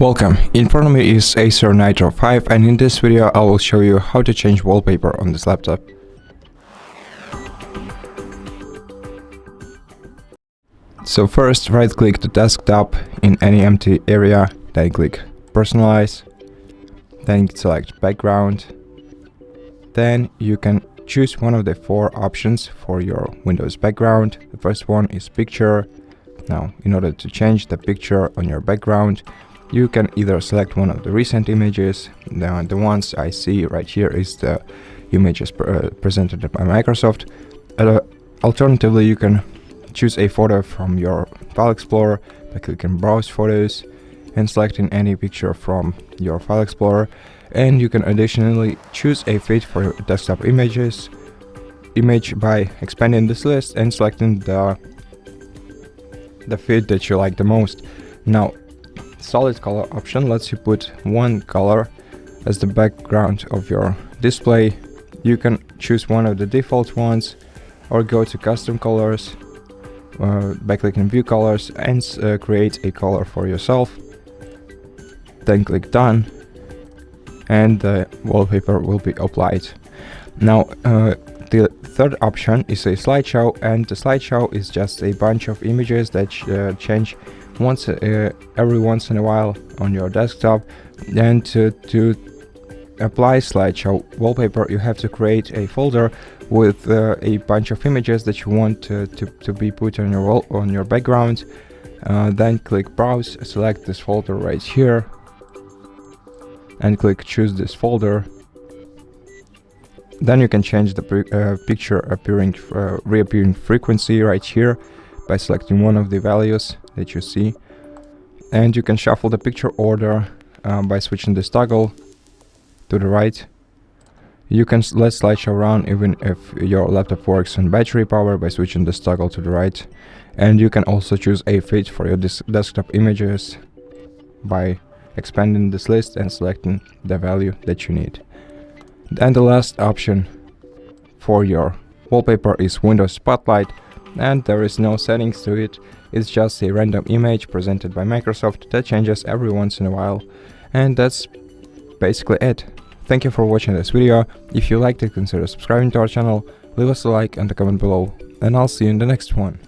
Welcome, in front of me is ACER Nitro 5 and in this video I will show you how to change wallpaper on this laptop. So first right click the desktop in any empty area, then click Personalize, then select background, then you can choose one of the four options for your Windows background. The first one is picture. Now in order to change the picture on your background, you can either select one of the recent images. The ones I see right here is the images presented by Microsoft. Alternatively, you can choose a photo from your file explorer by clicking Browse Photos and selecting any picture from your file explorer. And you can additionally choose a fit for your desktop image by expanding this list and selecting the fit that you like the most. Now, solid color option lets you put one color as the background of your display. You can choose one of the default ones or go to custom colors by clicking view colors and create a color for yourself. Then click done and the wallpaper will be applied. Now the third option is a slideshow, and the slideshow is just a bunch of images that change every once in a while on your desktop. And to apply slideshow wallpaper, you have to create a folder with a bunch of images that you want to be put on your background. Then click Browse, select this folder right here, and click Choose this folder. Then you can change the picture reappearing frequency right here by selecting one of the values that you see, and you can shuffle the picture order by switching this toggle to the right. You can let slideshow run even if your laptop works on battery power by switching this toggle to the right, and you can also choose a fit for your desktop images by expanding this list and selecting the value that you need. And the last option for your wallpaper is Windows Spotlight, and there is no settings to it. It's just a random image presented by Microsoft that changes every once in a while. And that's basically it. Thank you for watching this video. If you liked it, consider subscribing to our channel, leave us a like and a comment below, and I'll see you in the next one.